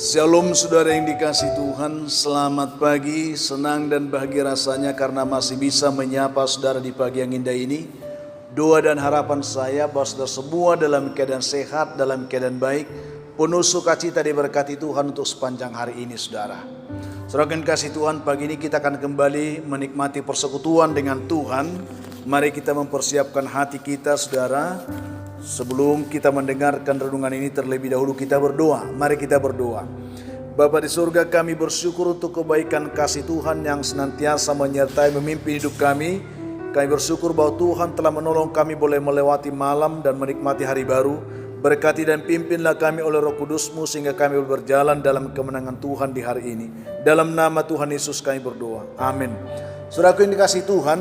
Shalom saudara yang dikasihi Tuhan, selamat pagi, senang dan bahagia rasanya karena masih bisa menyapa saudara di pagi yang indah ini. Doa dan harapan saya bahwa saudara semua dalam keadaan sehat, dalam keadaan baik, penuh sukacita diberkati Tuhan untuk sepanjang hari ini saudara. Saudara yang dikasihi Tuhan, pagi ini kita akan kembali menikmati persekutuan dengan Tuhan. Mari kita mempersiapkan hati kita saudara. Sebelum kita mendengarkan renungan ini terlebih dahulu kita berdoa. Mari kita berdoa. Bapa di surga, kami bersyukur untuk kebaikan kasih Tuhan yang senantiasa menyertai memimpin hidup kami. Kami bersyukur bahwa Tuhan telah menolong kami boleh melewati malam dan menikmati hari baru. Berkati dan pimpinlah kami oleh Roh Kudus-Mu sehingga kami boleh berjalan dalam kemenangan Tuhan di hari ini. Dalam nama Tuhan Yesus kami berdoa. Amin. Saudaraku yang dikasihi Tuhan,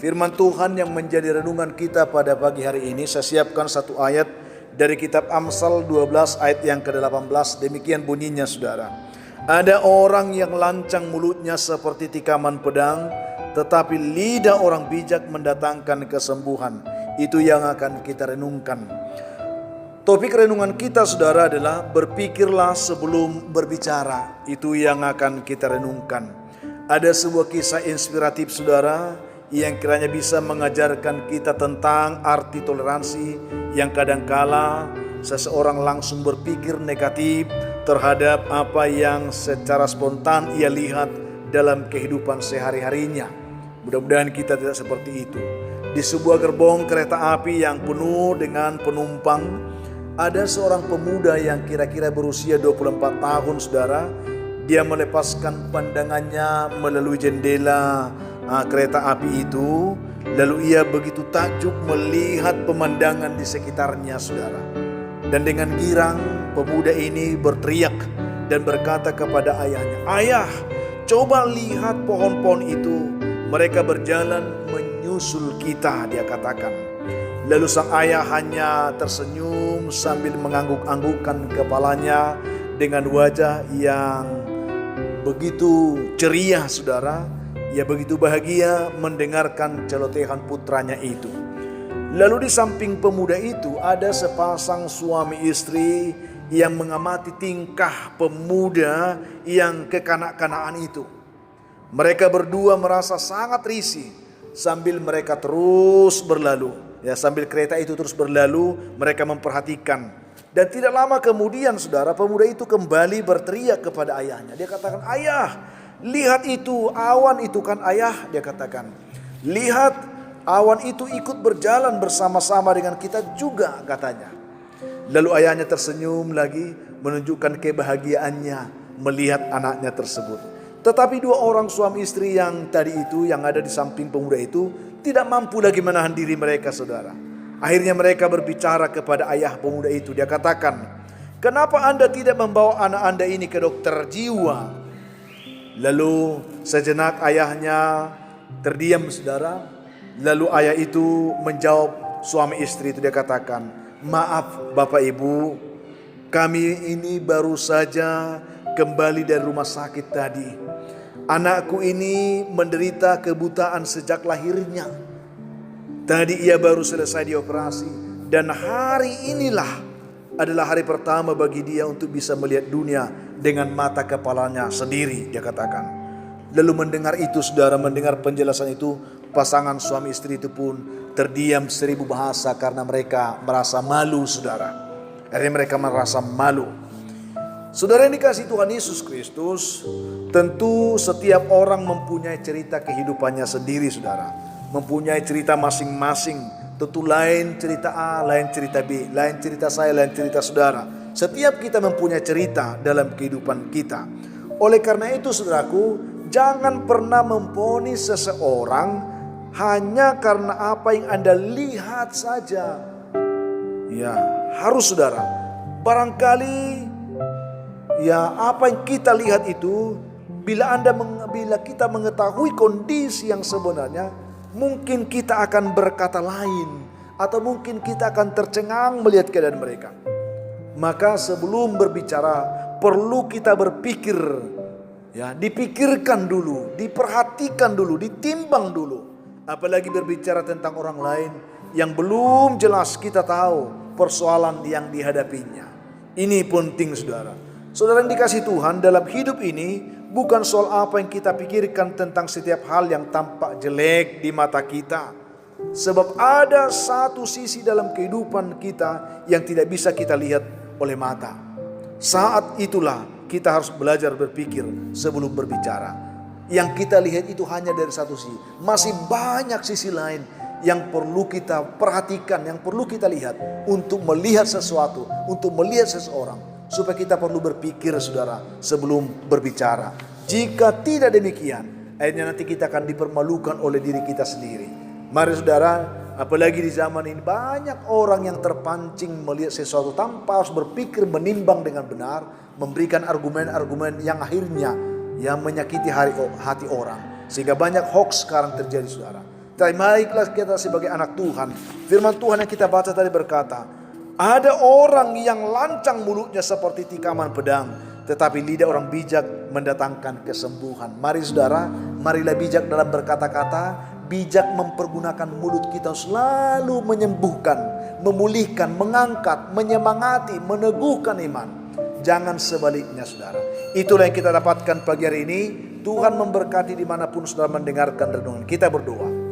firman Tuhan yang menjadi renungan kita pada pagi hari ini, saya siapkan satu ayat dari kitab Amsal 12 ayat yang ke-18. Demikian bunyinya saudara. Ada orang yang lancang mulutnya seperti tikaman pedang, tetapi lidah orang bijak mendatangkan kesembuhan. Itu yang akan kita renungkan. Topik renungan kita saudara adalah berpikirlah sebelum berbicara. Itu yang akan kita renungkan. Ada sebuah kisah inspiratif saudara yang kiranya bisa mengajarkan kita tentang arti toleransi yang kadangkala seseorang langsung berpikir negatif terhadap apa yang secara spontan ia lihat dalam kehidupan sehari-harinya. Mudah-mudahan kita tidak seperti itu. Di sebuah gerbong kereta api yang penuh dengan penumpang, ada seorang pemuda yang kira-kira berusia 24 tahun saudara. Dia melepaskan pandangannya melalui jendela kereta api itu, lalu ia begitu takjub melihat pemandangan di sekitarnya saudara. Dan dengan girang pemuda ini berteriak dan berkata kepada ayahnya, "Ayah, coba lihat pohon-pohon itu, mereka berjalan menyusul kita," dia katakan. Lalu sang ayah hanya tersenyum sambil mengangguk-anggukkan kepalanya dengan wajah yang begitu ceria saudara. Ia begitu bahagia mendengarkan celotehan putranya itu. Lalu di samping pemuda itu ada sepasang suami istri yang mengamati tingkah pemuda yang kekanak-kanakan itu. Mereka berdua merasa sangat risih sambil mereka terus berlalu. Ya, sambil kereta itu terus berlalu, mereka memperhatikan. Dan tidak lama kemudian saudara, pemuda itu kembali berteriak kepada ayahnya. Dia katakan, "Ayah, lihat itu, awan itu kan ayah," dia katakan. "Lihat, awan itu ikut berjalan bersama-sama dengan kita juga," katanya. Lalu ayahnya tersenyum lagi menunjukkan kebahagiaannya melihat anaknya tersebut. Tetapi dua orang suami istri yang tadi itu, yang ada di samping pemuda itu, tidak mampu lagi menahan diri mereka saudara. Akhirnya mereka berbicara kepada ayah pemuda itu. Dia katakan, "Kenapa Anda tidak membawa anak Anda ini ke dokter jiwa?" Lalu sejenak ayahnya terdiam saudara. Lalu ayah itu menjawab suami istri itu, dia katakan, "Maaf Bapak Ibu, kami ini baru saja kembali dari rumah sakit tadi. Anakku ini menderita kebutaan sejak lahirnya. Tadi ia baru selesai dioperasi dan hari inilah adalah hari pertama bagi dia untuk bisa melihat dunia dengan mata kepalanya sendiri," dia katakan. Lalu mendengar itu saudara, mendengar penjelasan itu, pasangan suami istri itu pun terdiam 1000 bahasa karena mereka merasa malu saudara. Akhirnya mereka merasa malu. Saudara yang dikasihi Tuhan Yesus Kristus, tentu setiap orang mempunyai cerita kehidupannya sendiri saudara. Mempunyai cerita masing-masing. Tentu lain cerita A, lain cerita B, lain cerita saya, lain cerita saudara. Setiap kita mempunyai cerita dalam kehidupan kita. Oleh karena itu saudaraku, jangan pernah memvonis seseorang hanya karena apa yang Anda lihat saja. Ya, harus saudara. Barangkali ya apa yang kita lihat itu, bila kita mengetahui kondisi yang sebenarnya, mungkin kita akan berkata lain, atau mungkin kita akan tercengang melihat keadaan mereka. Maka sebelum berbicara perlu kita berpikir, ya, dipikirkan dulu, diperhatikan dulu, ditimbang dulu. Apalagi berbicara tentang orang lain yang belum jelas kita tahu persoalan yang dihadapinya. Ini penting saudara. Saudara yang dikasihi Tuhan, dalam hidup ini bukan soal apa yang kita pikirkan tentang setiap hal yang tampak jelek di mata kita. Sebab ada satu sisi dalam kehidupan kita yang tidak bisa kita lihat oleh mata. Saat itulah kita harus belajar berpikir sebelum berbicara. Yang kita lihat itu hanya dari satu sisi. Masih banyak sisi lain yang perlu kita perhatikan, yang perlu kita lihat untuk melihat sesuatu, untuk melihat seseorang. Supaya kita perlu berpikir, saudara, sebelum berbicara. Jika tidak demikian, akhirnya nanti kita akan dipermalukan oleh diri kita sendiri. Mari saudara, apalagi di zaman ini banyak orang yang terpancing melihat sesuatu tanpa harus berpikir, menimbang dengan benar, memberikan argumen-argumen yang akhirnya yang menyakiti hati orang. Sehingga banyak hoax sekarang terjadi, saudara. Tapi marilah kita sebagai anak Tuhan, firman Tuhan yang kita baca tadi berkata, ada orang yang lancang mulutnya seperti tikaman pedang, tetapi lidah orang bijak mendatangkan kesembuhan. Mari saudara, marilah bijak dalam berkata-kata, bijak mempergunakan mulut kita selalu menyembuhkan, memulihkan, mengangkat, menyemangati, meneguhkan iman. Jangan sebaliknya, saudara. Itulah yang kita dapatkan pagi hari ini. Tuhan memberkati dimanapun saudara mendengarkan renungan. Kita berdoa.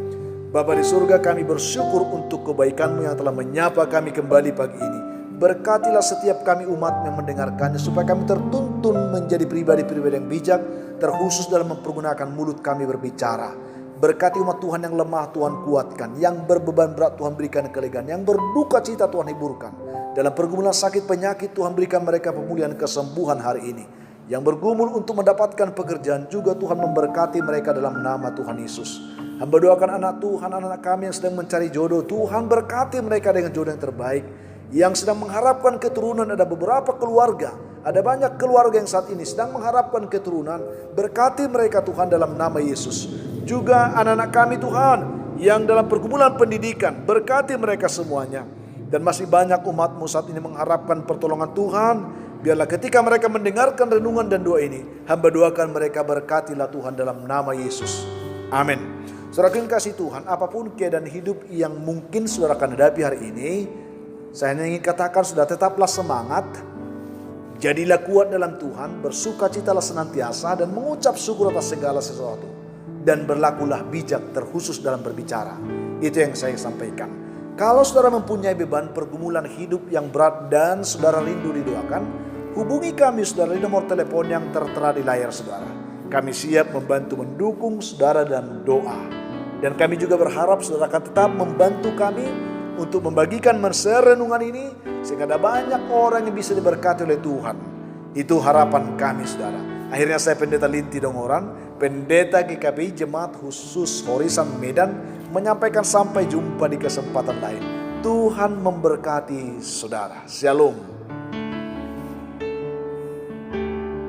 Bapa di surga, kami bersyukur untuk kebaikan-Mu yang telah menyapa kami kembali pagi ini. Berkatilah setiap kami umat yang mendengarkannya, supaya kami tertuntun menjadi pribadi-pribadi yang bijak, terkhusus dalam mempergunakan mulut kami berbicara. Berkati umat Tuhan yang lemah, Tuhan kuatkan. Yang berbeban berat, Tuhan berikan kelegaan. Yang berduka cita, Tuhan hiburkan. Dalam pergumulan sakit penyakit, Tuhan berikan mereka pemulihan kesembuhan hari ini. Yang bergumul untuk mendapatkan pekerjaan, juga Tuhan memberkati mereka dalam nama Tuhan Yesus. Hamba doakan anak Tuhan, anak-anak kami yang sedang mencari jodoh, Tuhan berkati mereka dengan jodoh yang terbaik. Yang sedang mengharapkan keturunan, ada beberapa keluarga, ada banyak keluarga yang saat ini sedang mengharapkan keturunan, berkati mereka Tuhan dalam nama Yesus. Juga anak-anak kami Tuhan, yang dalam pergumulan pendidikan, berkati mereka semuanya. Dan masih banyak umat-Mu saat ini mengharapkan pertolongan Tuhan. Biarlah ketika mereka mendengarkan renungan dan doa ini, hamba doakan mereka berkatilah Tuhan dalam nama Yesus. Amin. Saudara yang kasih Tuhan, apapun keadaan hidup yang mungkin saudara akan hadapi hari ini, saya hanya ingin katakan, sudah tetaplah semangat, jadilah kuat dalam Tuhan, bersukacitalah senantiasa, dan mengucap syukur atas segala sesuatu. Dan berlakulah bijak, terkhusus dalam berbicara. Itu yang saya sampaikan. Kalau saudara mempunyai beban pergumulan hidup yang berat dan saudara rindu didoakan, hubungi kami saudara di nomor telepon yang tertera di layar saudara. Kami siap membantu mendukung saudara dan doa. Dan kami juga berharap saudara akan tetap membantu kami untuk membagikan renungan ini, sehingga ada banyak orang yang bisa diberkati oleh Tuhan. Itu harapan kami saudara. Akhirnya saya Pendeta Linti Dongoran, Pendeta GKPI Jemaat Khusus Horisan Medan, menyampaikan sampai jumpa di kesempatan lain. Tuhan memberkati saudara. Shalom.